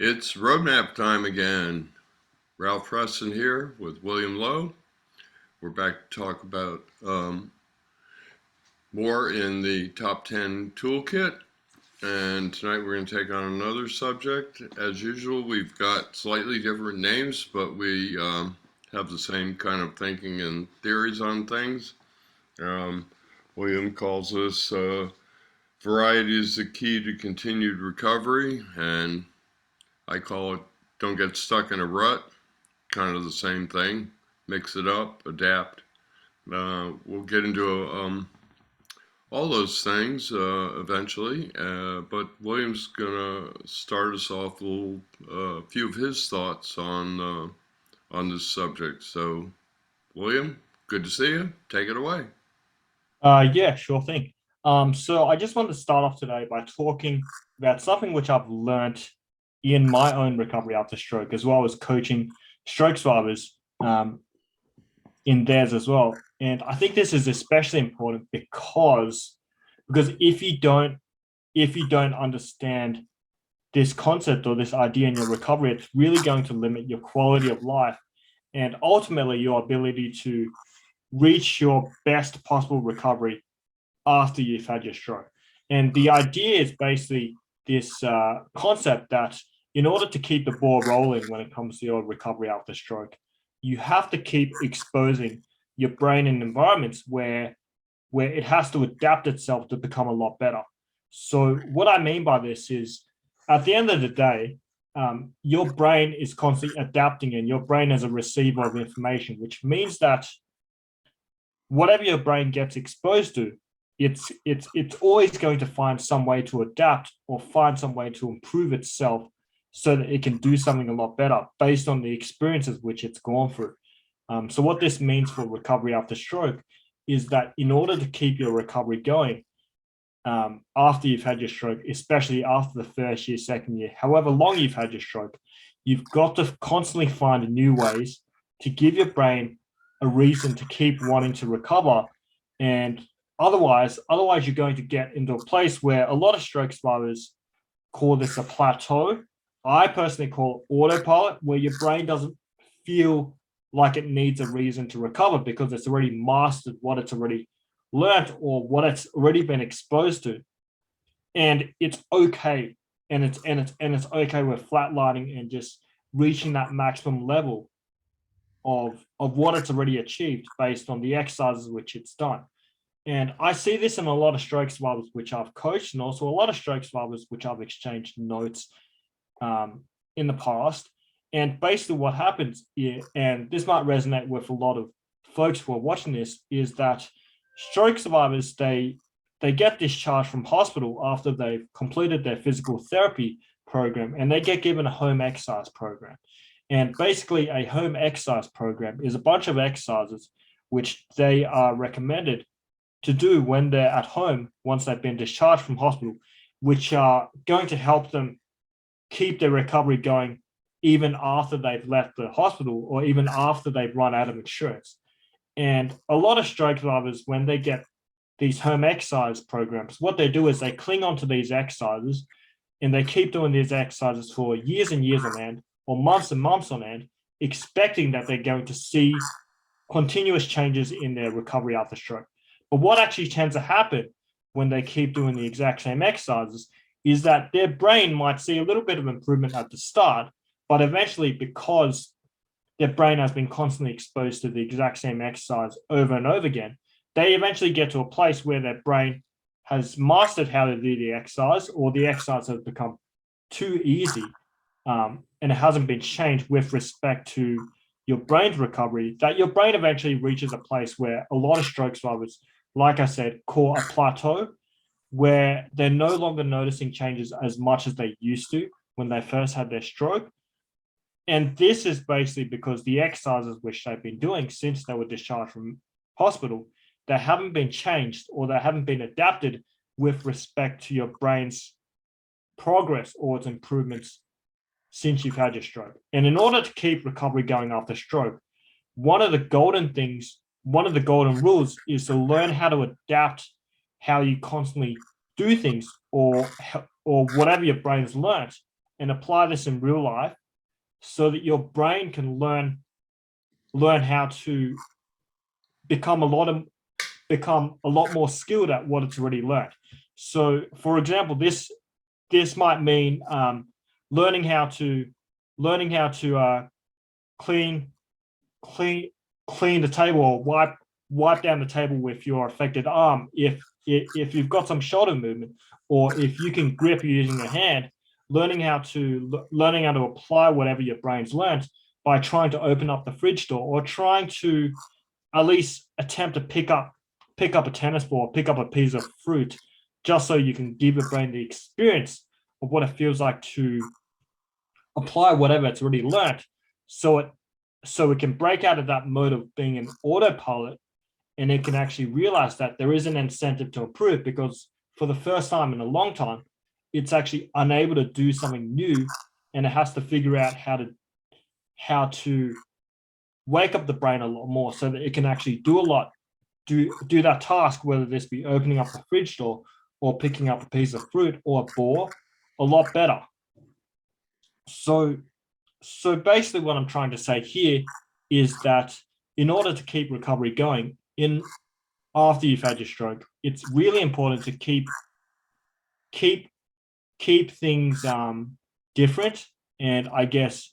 It's roadmap time again. Ralph Preston here with William Lowe. We're back to talk about more in the top 10 toolkit. And tonight we're going to take on another subject. As usual, we've got slightly different names, but we have the same kind of thinking and theories on things. Um, William calls this variety is the key to continued recovery, and I call it don't get stuck in a rut. Kind of the same thing. Mix it up, adapt. We'll get into all those things eventually, but William's gonna start us off with a few of his thoughts on this subject. So, William, good to see you. Take it away. Yeah, sure thing. So I just wanted to start off today by talking about something which I've learnt in my own recovery after stroke, as well as coaching stroke survivors in theirs as well. And I think this is especially important because if you don't understand this concept or this idea in your recovery, it's really going to limit your quality of life and ultimately your ability to reach your best possible recovery after you've had your stroke. And the idea is basically this concept that in order to keep the ball rolling when it comes to your recovery after stroke, you have to keep exposing your brain in environments where it has to adapt itself to become a lot better. So what I mean by this is at the end of the day, your brain is constantly adapting and your brain is a receiver of information, which means that whatever your brain gets exposed to, it's always going to find some way to adapt or find some way to improve itself so that it can do something a lot better based on the experiences which it's gone through. So what this means for recovery after stroke is that in order to keep your recovery going after you've had your stroke, especially after the first year, second year, however long you've had your stroke, you've got to constantly find new ways to give your brain a reason to keep wanting to recover. And otherwise you're going to get into a place where a lot of stroke survivors call this a plateau. I personally call it autopilot, where your brain doesn't feel like it needs a reason to recover because it's already mastered what it's already learnt or what it's already been exposed to. And it's okay. And it's okay with flatlining and just reaching that maximum level of what it's already achieved based on the exercises which it's done. And I see this in a lot of stroke survivors which I've coached, and also a lot of stroke survivors which I've exchanged notes in the past. And basically what happens here, and this might resonate with a lot of folks who are watching this, is that stroke survivors, they get discharged from hospital after they've completed their physical therapy program, and they get given a home exercise program. And basically a home exercise program is a bunch of exercises which they are recommended to do when they're at home once they've been discharged from hospital, which are going to help them keep their recovery going even after they've left the hospital or even after they've run out of insurance. And a lot of stroke survivors, when they get these home exercise programs, what they do is they cling onto these exercises and they keep doing these exercises for years and years on end or months and months on end, expecting that they're going to see continuous changes in their recovery after stroke. But what actually tends to happen when they keep doing the exact same exercises is that their brain might see a little bit of improvement at the start, but eventually, because their brain has been constantly exposed to the exact same exercise over and over again, they eventually get to a place where their brain has mastered how to do the exercise, or the exercise has become too easy, and it hasn't been changed with respect to your brain's recovery, that your brain eventually reaches a place where a lot of stroke survivors, like I said, call a plateau, where they're no longer noticing changes as much as they used to when they first had their stroke. And this is basically because the exercises which they've been doing since they were discharged from hospital, they haven't been changed or they haven't been adapted with respect to your brain's progress or its improvements since you've had your stroke. And in order to keep recovery going after stroke, one of the golden things, one of the golden rules is to learn how to adapt how you constantly do things, or whatever your brain's learned and apply this in real life so that your brain can learn how to become a lot more skilled at what it's already learned. So, for example, this might mean learning how to clean clean the table, or wipe down the table with your affected arm if you've got some shoulder movement, or if you can grip using your hand. Learning how to apply whatever your brain's learned by trying to open up the fridge door, or trying to at least attempt to pick up a tennis ball, pick up a piece of fruit, just so you can give your brain the experience of what it feels like to apply whatever it's already learned, so it can break out of that mode of being an autopilot, and it can actually realize that there is an incentive to improve, because for the first time in a long time, it's actually unable to do something new, and it has to figure out how to wake up the brain a lot more so that it can actually do that task, whether this be opening up the fridge door or picking up a piece of fruit or a ball, a lot better. So basically what I'm trying to say here is that in order to keep recovery going after you've had your stroke, it's really important to keep things different, and I guess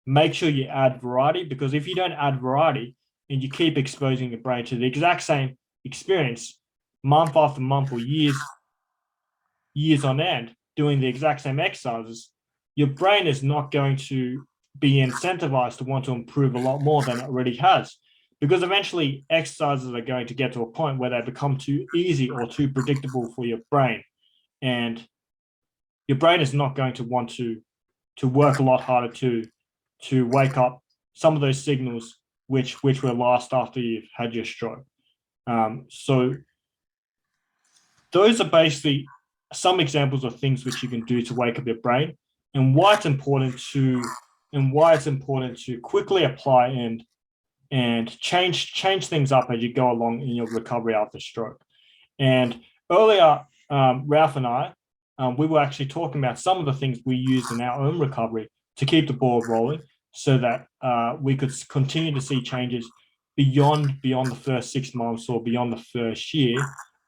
make sure you add variety, because if you don't add variety and you keep exposing your brain to the exact same experience month after month or years on end, doing the exact same exercises, your brain is not going to be incentivized to want to improve a lot more than it already has, because eventually exercises are going to get to a point where they become too easy or too predictable for your brain, and your brain is not going to want to work a lot harder to wake up some of those signals which were lost after you've had your stroke. So those are basically some examples of things which you can do to wake up your brain, and why it's important to quickly apply and change things up as you go along in your recovery after stroke. And earlier, Ralph and I, we were actually talking about some of the things we use in our own recovery to keep the ball rolling, so that we could continue to see changes beyond the first 6 months or beyond the first year.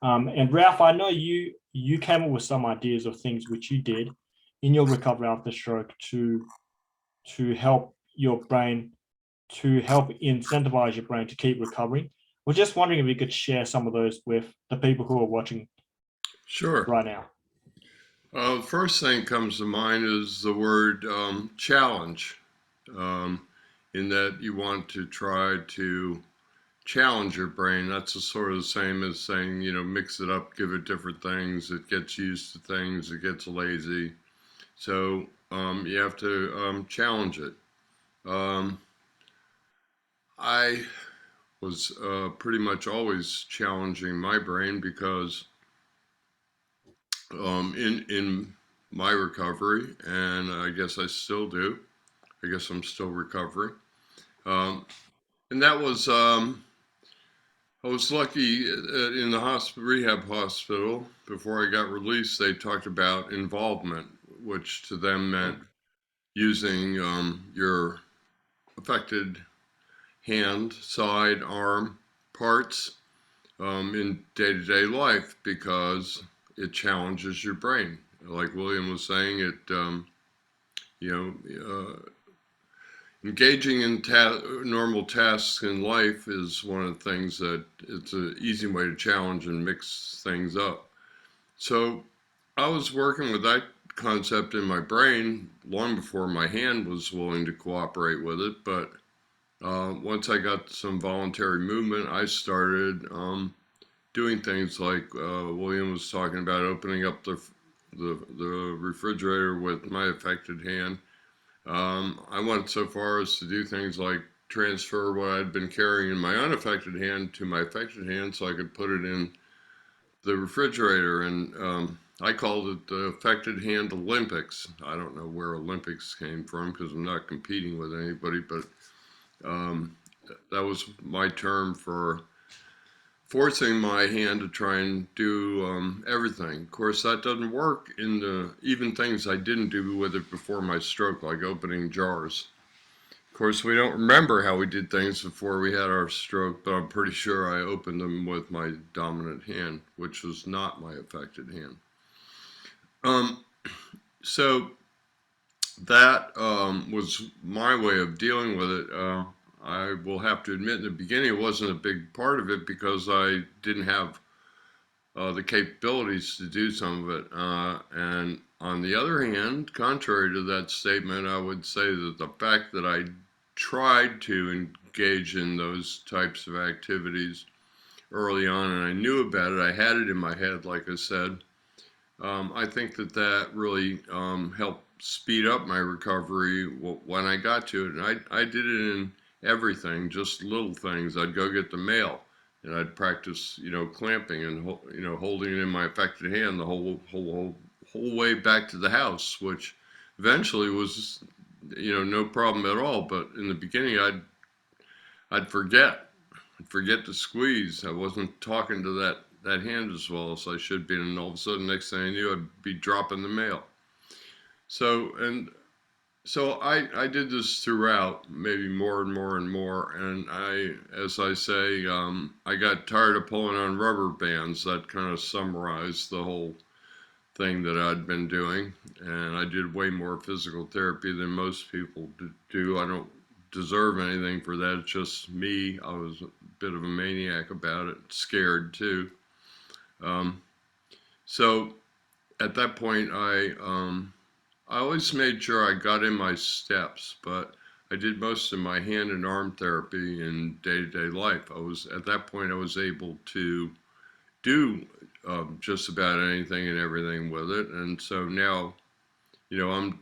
And Ralph, I know you came up with some ideas of things which you did in your recovery after stroke to help your brain, to help incentivize your brain to keep recovering. We're just wondering if you could share some of those with the people who are watching Sure. right now. First thing comes to mind is the word challenge, in that you want to try to challenge your brain. That's the sort of the same as saying, mix it up, give it different things. It gets used to things, it gets lazy. So you have to challenge it. I was pretty much always challenging my brain, because in my recovery, and I guess I still do, I guess I'm still recovering. And that was, I was lucky in the rehab hospital. Before I got released, they talked about involvement, which to them meant using your affected hand, side, arm parts in day-to-day life, because it challenges your brain. Like William was saying, it engaging in normal tasks in life is one of the things that it's an easy way to challenge and mix things up. So I was working with that concept in my brain long before my hand was willing to cooperate with it. But once I got some voluntary movement, I started doing things like William was talking about, opening up the refrigerator with my affected hand. I went so far as to do things like transfer what I'd been carrying in my unaffected hand to my affected hand, so I could put it in the refrigerator. And I called it the Affected Hand Olympics. I don't know where Olympics came from, because I'm not competing with anybody, but that was my term for forcing my hand to try and do everything. Of course, that doesn't work in the even things I didn't do with it before my stroke, like opening jars. Of course, we don't remember how we did things before we had our stroke, but I'm pretty sure I opened them with my dominant hand, which was not my affected hand. So that was my way of dealing with it. I will have to admit in the beginning it wasn't a big part of it because I didn't have the capabilities to do some of it. And on the other hand, contrary to that statement, I would say that the fact that I tried to engage in those types of activities early on and I knew about it, I had it in my head, like I said, I think that that really helped speed up my recovery when I got to it. And I did it in everything, just little things. I'd go get the mail and I'd practice, clamping and, holding it in my affected hand the whole way back to the house, which eventually was, no problem at all. But in the beginning, I'd forget to squeeze. I wasn't talking to that hand as well as I should be, and all of a sudden, next thing I knew, I'd be dropping the mail. So I did this throughout, maybe more and more and more, and as I say, I got tired of pulling on rubber bands. That kind of summarized the whole thing that I'd been doing, and I did way more physical therapy than most people do. I don't deserve anything for that. It's just me. I was a bit of a maniac about it, scared too. So at that point, I always made sure I got in my steps, but I did most of my hand and arm therapy in day-to-day life. At that point, I was able to do just about anything and everything with it. And so now,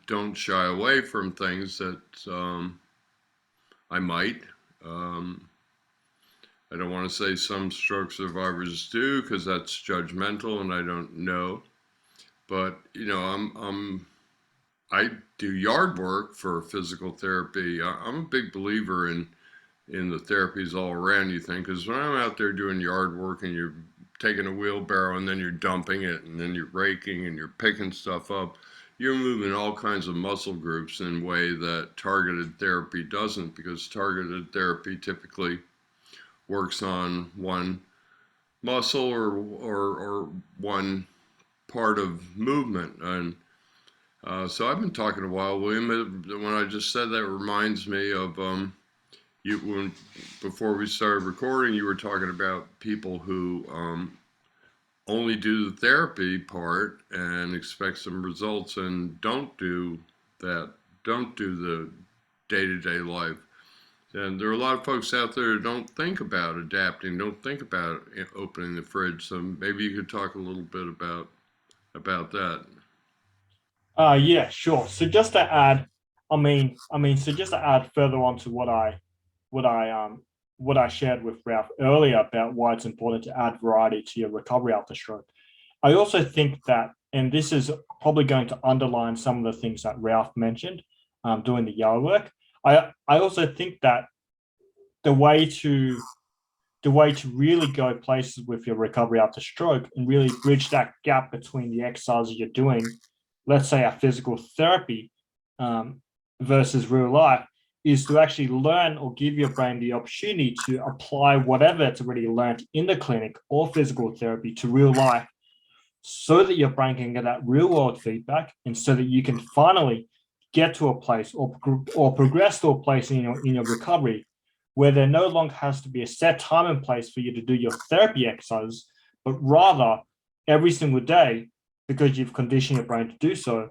don't shy away from things that I might. I don't want to say some stroke survivors do because that's judgmental and I don't know. But I do yard work for physical therapy. I'm a big believer in the therapies all around you thing, because when I'm out there doing yard work and you're taking a wheelbarrow and then you're dumping it and then you're raking and you're picking stuff up, you're moving all kinds of muscle groups in a way that targeted therapy doesn't, because targeted therapy typically works on one muscle or one part of movement. And so I've been talking a while, William. When I just said that, reminds me of before we started recording, you were talking about people who only do the therapy part and expect some results and don't do the day-to-day life. And there are a lot of folks out there who don't think about adapting, don't think about opening the fridge. So maybe you could talk a little bit about that. Yeah, sure. So just to add, so just to add further on to what I shared with Ralph earlier about why it's important to add variety to your recovery after stroke. I also think that, and this is probably going to underline some of the things that Ralph mentioned, doing the yard work. I also think that the way to really go places with your recovery after stroke and really bridge that gap between the exercises you're doing, let's say a physical therapy versus real life, is to actually learn or give your brain the opportunity to apply whatever it's already learned in the clinic or physical therapy to real life, so that your brain can get that real world feedback, and so that you can finally get to a place or progress to a place in your recovery where there no longer has to be a set time and place for you to do your therapy exercises, but rather every single day, because you've conditioned your brain to do so,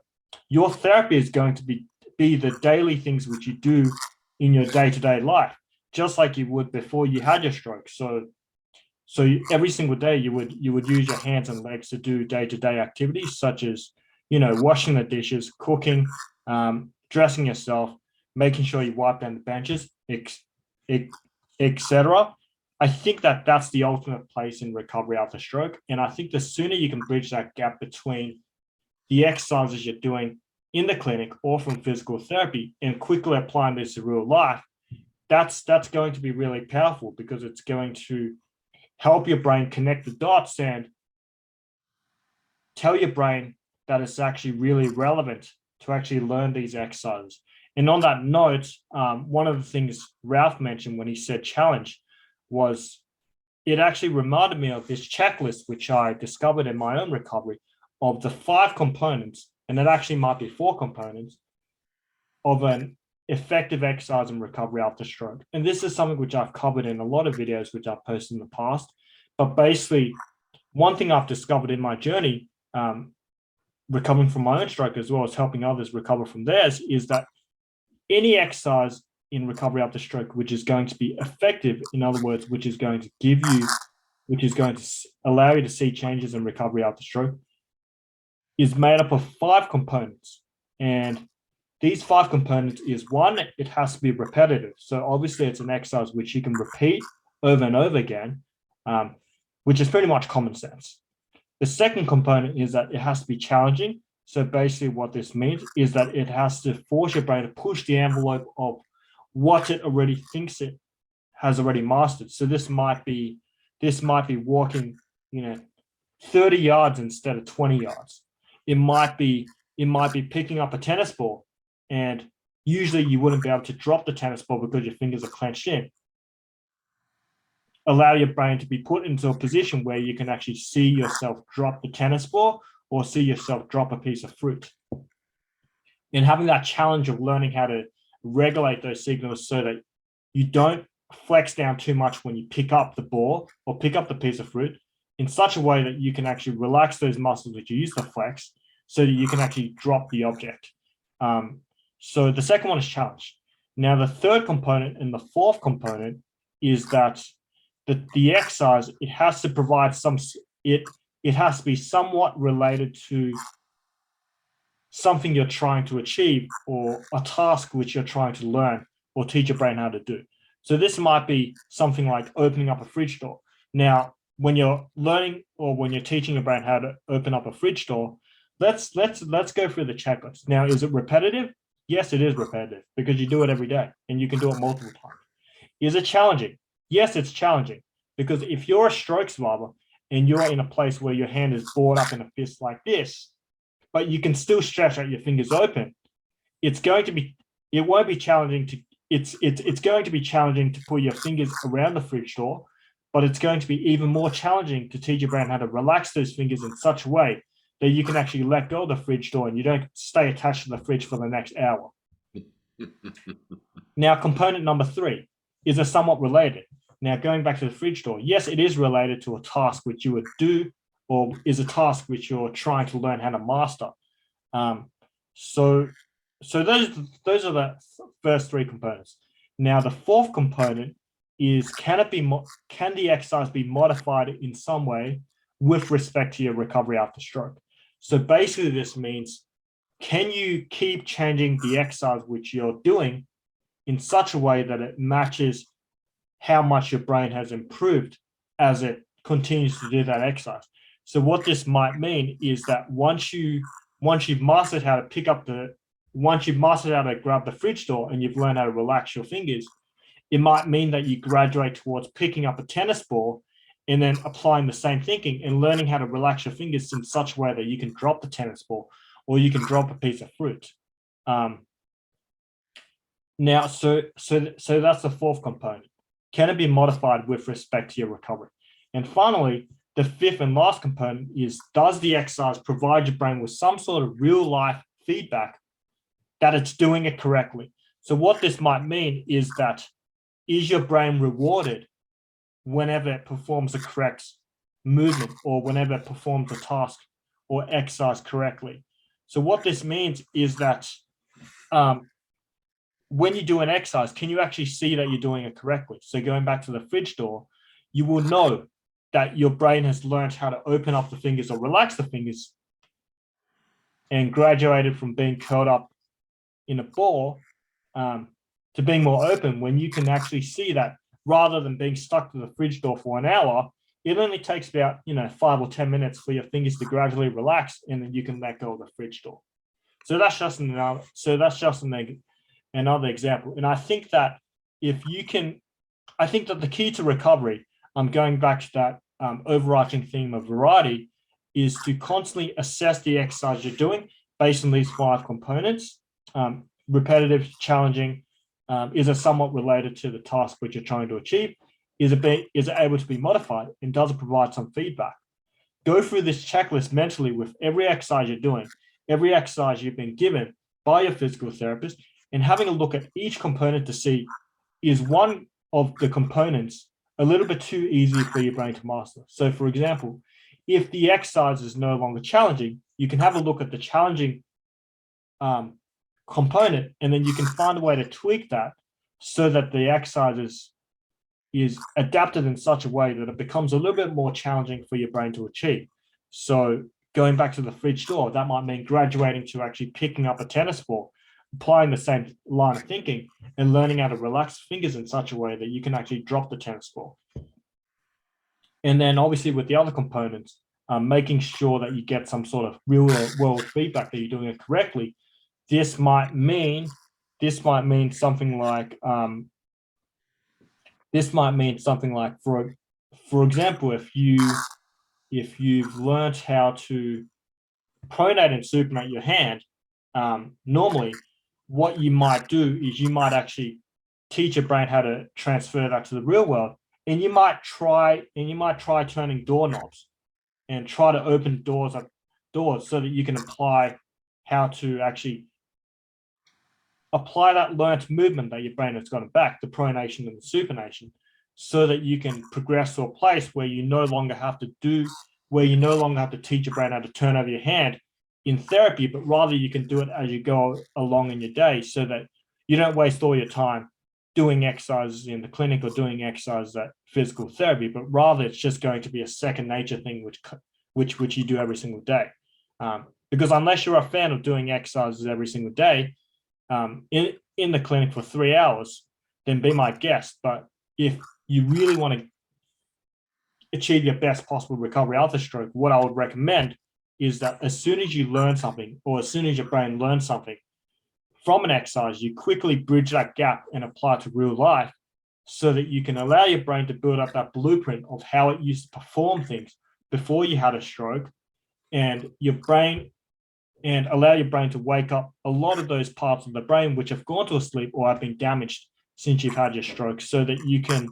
your therapy is going to be the daily things which you do in your day-to-day life, just like you would before you had your stroke. So every single day you would use your hands and legs to do day-to-day activities such as, washing the dishes, cooking, dressing yourself, making sure you wipe down the benches, etc. I think that that's the ultimate place in recovery after stroke. And I think the sooner you can bridge that gap between the exercises you're doing in the clinic or from physical therapy and quickly applying this to real life, that's going to be really powerful, because it's going to help your brain connect the dots and tell your brain that it's actually really relevant to actually learn these exercises. And on that note, one of the things Ralph mentioned when he said challenge was it actually reminded me of this checklist, which I discovered in my own recovery, of the 5 components, and it actually might be 4 components, of an effective exercise in recovery after stroke. And this is something which I've covered in a lot of videos which I've posted in the past. But basically, one thing I've discovered in my journey, recovering from my own stroke as well as helping others recover from theirs, is that any exercise in recovery after stroke which is going to be effective, in other words, which is going to allow you to see changes in recovery after stroke, is made up of 5 components. And these 5 components is, 1, it has to be repetitive. So obviously it's an exercise which you can repeat over and over again, which is pretty much common sense. The second component is that it has to be challenging. So basically what this means is that it has to force your brain to push the envelope of what it already thinks it has already mastered. So this might be walking, 30 yards instead of 20 yards. It might be picking up a tennis ball, and usually you wouldn't be able to drop the tennis ball because your fingers are clenched in. Allow your brain to be put into a position where you can actually see yourself drop the tennis ball or see yourself drop a piece of fruit. And having that challenge of learning how to regulate those signals so that you don't flex down too much when you pick up the ball or pick up the piece of fruit, in such a way that you can actually relax those muscles that you use to flex so that you can actually drop the object. So the second one is challenge. Now, the third component and the fourth component is that the exercise, it has to provide it has to be somewhat related to something you're trying to achieve or a task which you're trying to learn or teach your brain how to do. So this might be something like opening up a fridge door. Now, when you're learning or when you're teaching your brain how to open up a fridge door, let's go through the checklist. Now, is it repetitive? Yes, it is repetitive because you do it every day and you can do it multiple times. Is it challenging? Yes, it's challenging because if you're a stroke survivor and you're in a place where your hand is balled up in a fist like this, but you can still stretch out your fingers open, it's going to be challenging to put your fingers around the fridge door, but it's going to be even more challenging to teach your brain how to relax those fingers in such a way that you can actually let go of the fridge door and you don't stay attached to the fridge for the next hour. Now, component number 3 is a somewhat related. Now, going back to the fridge door, yes, it is related to a task which you would do or is a task which you're trying to learn how to master. So those are the first 3 components. Now, the fourth component is can the exercise be modified in some way with respect to your recovery after stroke? So basically, this means can you keep changing the exercise which you're doing in such a way that it matches how much your brain has improved as it continues to do that exercise? So what this might mean is that once you've mastered how to grab the fridge door and you've learned how to relax your fingers, it might mean that you graduate towards picking up a tennis ball and then applying the same thinking and learning how to relax your fingers in such a way that you can drop the tennis ball or you can drop a piece of fruit. Now, so that's the fourth component. Can it be modified with respect to your recovery? And finally, the fifth and last component is, does the exercise provide your brain with some sort of real life feedback that it's doing it correctly? So what this might mean is that, is your brain rewarded whenever it performs the correct movement or whenever it performs a task or exercise correctly? So what this means is that when you do an exercise, can you actually see that you're doing it correctly? So going back to the fridge door, you will know that your brain has learned how to open up the fingers or relax the fingers and graduated from being curled up in a ball to being more open, when you can actually see that rather than being stuck to the fridge door for an hour, it only takes about 5 or 10 minutes for your fingers to gradually relax, and then you can let go of the fridge door. So that's just another example. And I think that the key to recovery, going back to that overarching theme of variety, is to constantly assess the exercise you're doing based on these 5 components. Repetitive, challenging, is it somewhat related to the task which you're trying to achieve? Is it able to be modified, and does it provide some feedback? Go through this checklist mentally with every exercise you're doing, every exercise you've been given by your physical therapist, and having a look at each component to see, is one of the components a little bit too easy for your brain to master? So for example, if the exercise is no longer challenging, you can have a look at the challenging component, and then you can find a way to tweak that so that the exercise is adapted in such a way that it becomes a little bit more challenging for your brain to achieve. So going back to the fridge door, that might mean graduating to actually picking up a tennis ball, applying the same line of thinking, and learning how to relax fingers in such a way that you can actually drop the tennis ball. And then obviously with the other components, making sure that you get some sort of real world feedback that you're doing it correctly. This might mean something like for example, if you've learned how to pronate and supinate your hand, normally what you might do is you might actually teach your brain how to transfer that to the real world, and you might try turning doorknobs and try to open doors so that you can apply how to actually apply that learnt movement that your brain has gotten back, the pronation and the supination, so that you can progress to a place where you no longer have to teach your brain how to turn over your hand in therapy, but rather you can do it as you go along in your day, so that you don't waste all your time doing exercises in the clinic or doing exercises at physical therapy, but rather it's just going to be a second nature thing which you do every single day. Because unless you're a fan of doing exercises every single day in the clinic for 3 hours, then be my guest. But if you really want to achieve your best possible recovery after stroke, what I would recommend is that as soon as you learn something, or as soon as your brain learns something from an exercise, you quickly bridge that gap and apply it to real life, so that you can allow your brain to build up that blueprint of how it used to perform things before you had a stroke, and allow your brain to wake up a lot of those parts of the brain which have gone to sleep or have been damaged since you've had your stroke, so that you can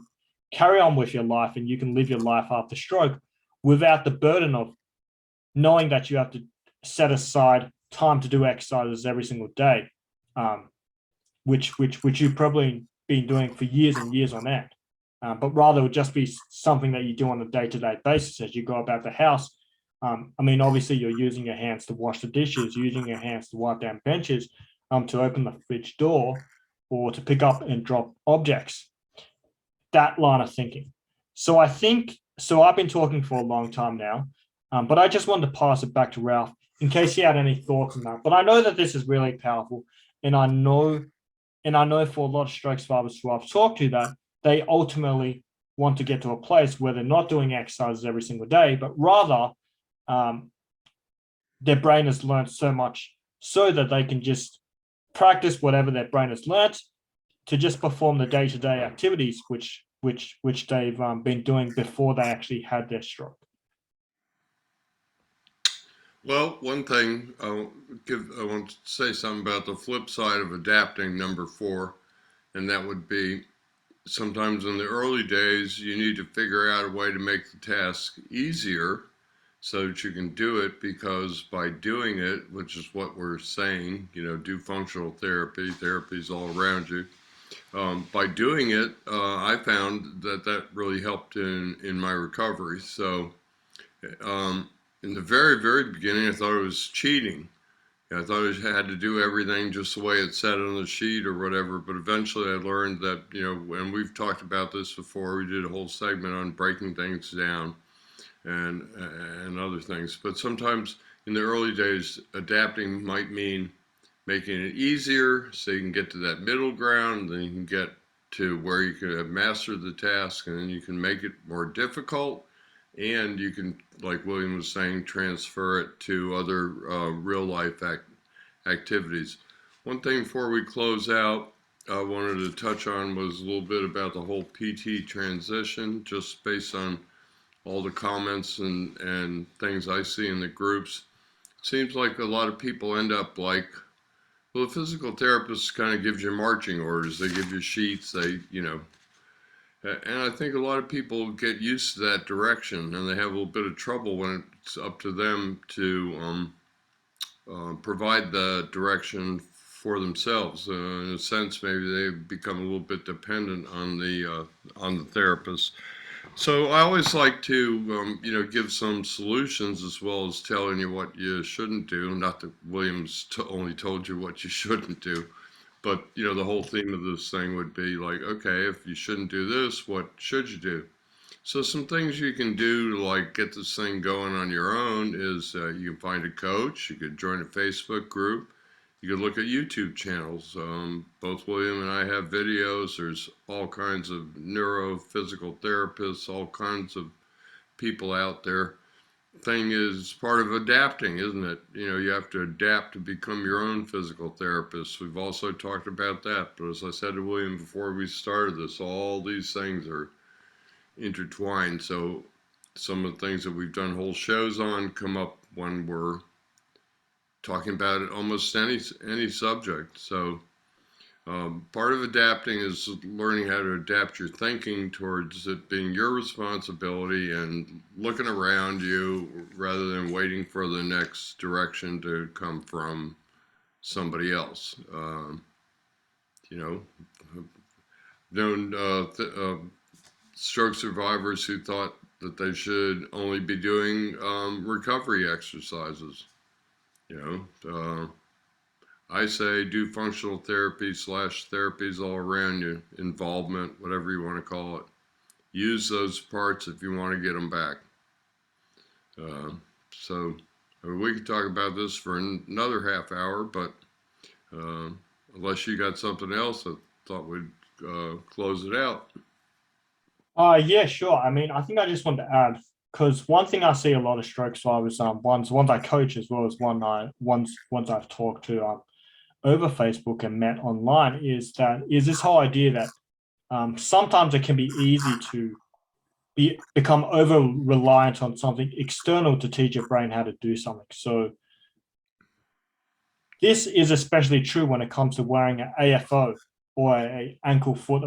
carry on with your life and you can live your life after stroke without the burden of knowing that you have to set aside time to do exercises every single day, which you've probably been doing for years and years on end. But rather it would just be something that you do on a day-to-day basis as you go about the house. I mean, obviously you're using your hands to wash the dishes, using your hands to wipe down benches, to open the fridge door, or to pick up and drop objects. That line of thinking. So I've been talking for a long time now, but I just wanted to pass it back to Ralph in case he had any thoughts on that. But I know that this is really powerful, and I know for a lot of stroke survivors who I've talked to, that they ultimately want to get to a place where they're not doing exercises every single day, but rather their brain has learned so much so that they can just practice whatever their brain has learned to just perform the day-to-day activities which they've been doing before they actually had their stroke. Well, one thing I want to say something about the flip side of adapting, number 4, and that would be sometimes in the early days you need to figure out a way to make the task easier so that you can do it, because by doing it, which is what we're saying, do functional therapy, therapy's all around you. By doing it, I found that really helped in my recovery. So in the very, very beginning, I thought it was cheating. I thought I had to do everything just the way it said on the sheet or whatever, but eventually I learned that, and we've talked about this before, we did a whole segment on breaking things down and other things. But sometimes in the early days, adapting might mean making it easier so you can get to that middle ground, then you can get to where you can have mastered the task, and then you can make it more difficult, and you can, like William was saying, transfer it to other real life activities. One thing before we close out, I wanted to touch on was a little bit about the whole PT transition, just based on all the comments and things I see in the groups. Seems like a lot of people end up like, well, the physical therapist kind of gives you marching orders. They give you sheets. And I think a lot of people get used to that direction, and they have a little bit of trouble when it's up to them to provide the direction for themselves. In a sense, maybe they become a little bit dependent on the therapist. So I always like to, give some solutions as well as telling you what you shouldn't do. Not that Williams only told you what you shouldn't do, but the whole theme of this thing would be like, okay, if you shouldn't do this, what should you do? So some things you can do to like get this thing going on your own is you can find a coach. You could join a Facebook group. You could look at YouTube channels. Both William and I have videos. There's all kinds of neurophysical therapists, all kinds of people out there. Thing is part of adapting, isn't it? You have to adapt to become your own physical therapist. We've also talked about that. But as I said to William before we started this, all these things are intertwined. So some of the things that we've done whole shows on come up when we're talking about it, almost any subject. So part of adapting is learning how to adapt your thinking towards it being your responsibility and looking around you rather than waiting for the next direction to come from somebody else. You know, known stroke survivors who thought that they should only be doing recovery exercises. I say do functional therapy / therapies all around you, involvement, whatever you want to call it. Use those parts if you want to get them back. So we could talk about this for another half hour, but unless you got something else, I thought we'd close it out. Yeah, sure. I mean, I think I just want to add, because one thing I see a lot of stroke survivors, ones I coach as well as ones I've talked to over Facebook and met online, is this whole idea that sometimes it can be easy to become over reliant on something external to teach your brain how to do something. So this is especially true when it comes to wearing an AFO or a ankle foot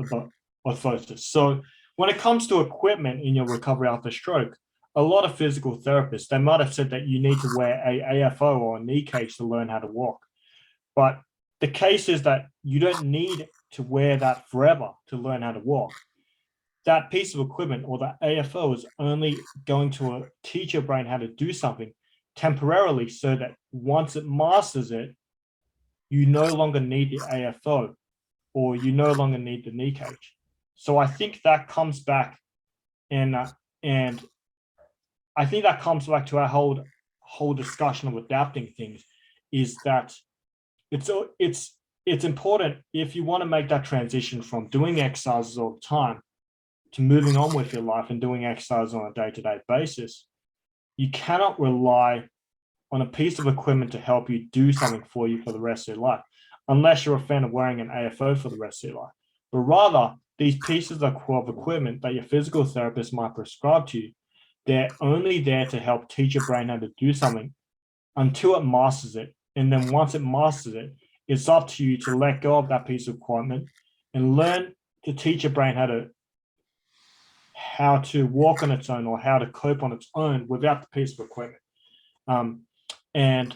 orthosis. So when it comes to equipment in your recovery after stroke, a lot of physical therapists, they might have said that you need to wear a AFO or a knee cage to learn how to walk. But the case is that you don't need to wear that forever to learn how to walk. That piece of equipment or the AFO is only going to teach your brain how to do something temporarily, so that once it masters it, you no longer need the AFO or you no longer need the knee cage. So I think that comes back, and I think that comes back to our whole discussion of adapting things, is that it's important, if you want to make that transition from doing exercises all the time to moving on with your life and doing exercise on a day-to-day basis. You cannot rely on a piece of equipment to help you do something for you for the rest of your life, unless you're a fan of wearing an AFO for the rest of your life. But rather, these pieces of equipment that your physical therapist might prescribe to you, they're only there to help teach your brain how to do something until it masters it. And then once it masters it, it's up to you to let go of that piece of equipment and learn to teach your brain how to walk on its own or how to cope on its own without the piece of equipment. And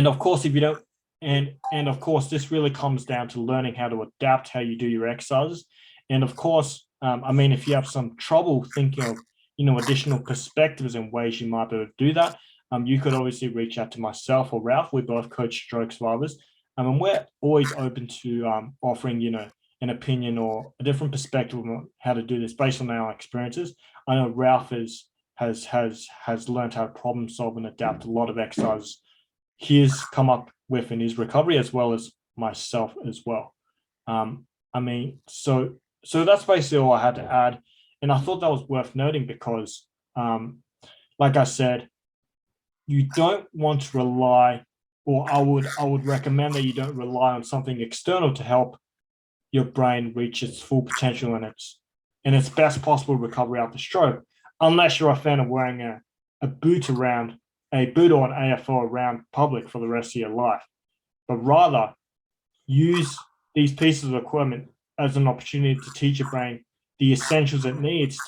of course, if you don't, and of course, this really comes down to learning how to adapt how you do your exercises. And of course, I mean, if you have some trouble thinking of, additional perspectives and ways you might be able to do that, you could obviously reach out to myself or Ralph. We both coach stroke survivors. And we're always open to offering, an opinion or a different perspective on how to do this based on our experiences. I know Ralph has learned how to problem solve and adapt a lot of exercises he's come up with in his recovery, as well as myself as well. I mean, so that's basically all I had to add. And I thought that was worth noting because, like I said, you don't want to rely or I would recommend that you don't rely on something external to help your brain reach its full potential and its best possible recovery after stroke, unless you're a fan of wearing a boot or an AFO around public for the rest of your life. But rather use these pieces of equipment as an opportunity to teach your brain the essentials it needs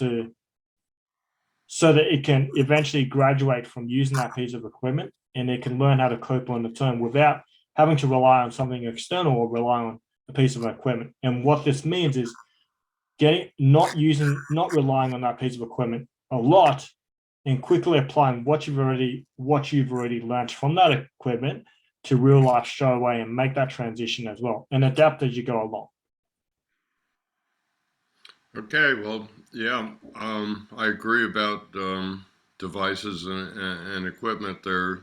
so that it can eventually graduate from using that piece of equipment, and it can learn how to cope on its own without having to rely on something external or rely on a piece of equipment. And what this means is not relying on that piece of equipment a lot, and quickly applying what you've already learned from that equipment to real life straight away, and make that transition as well, and adapt as you go along. Okay, well, yeah, I agree about devices and equipment. They're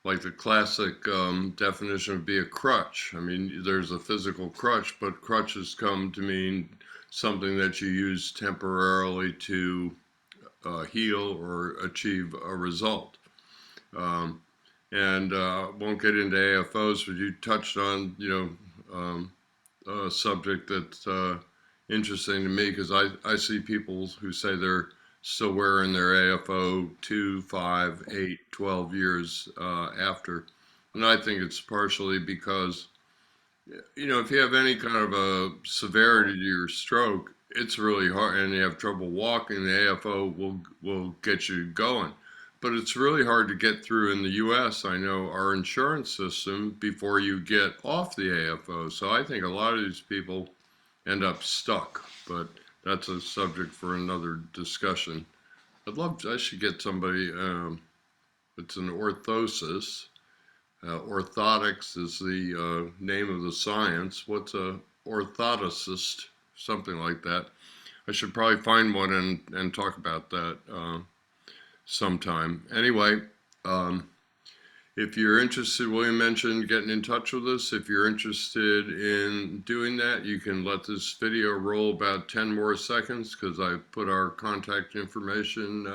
like the classic definition would be a crutch. I mean, there's a physical crutch, but crutches come to mean something that you use temporarily to heal or achieve a result. And won't get into AFOs, but you touched on, a subject that's interesting to me, because I see people who say they're still wearing their AFO 2, 5, 8, 12 years after. And I think it's partially because, if you have any kind of a severity to your stroke, it's really hard, and you have trouble walking, the AFO will get you going. But it's really hard to get through in the US. I know our insurance system before you get off the AFO. So I think a lot of these people end up stuck, but that's a subject for another discussion. I should get somebody, it's an orthosis. Orthotics is the name of the science. What's a orthotocist? Something like that. I should probably find one and talk about that sometime. Anyway, if you're interested, William mentioned getting in touch with us. If you're interested in doing that, you can let this video roll about 10 more seconds, because I put our contact information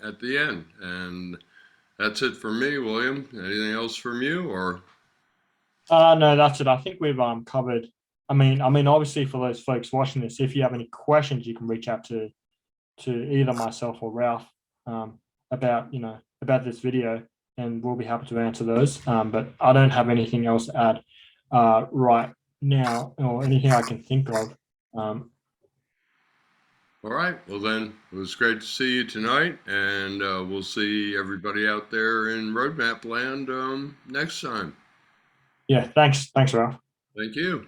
at the end. And that's it for me, William. Anything else from you, or? No, that's it. I think we've covered. I mean, obviously for those folks watching this, if you have any questions, you can reach out to either myself or Ralph about this video, and we'll be happy to answer those. But I don't have anything else to add right now, or anything I can think of. All right. Well, then, it was great to see you tonight, and we'll see everybody out there in Roadmap Land next time. Yeah, thanks, Ralph. Thank you.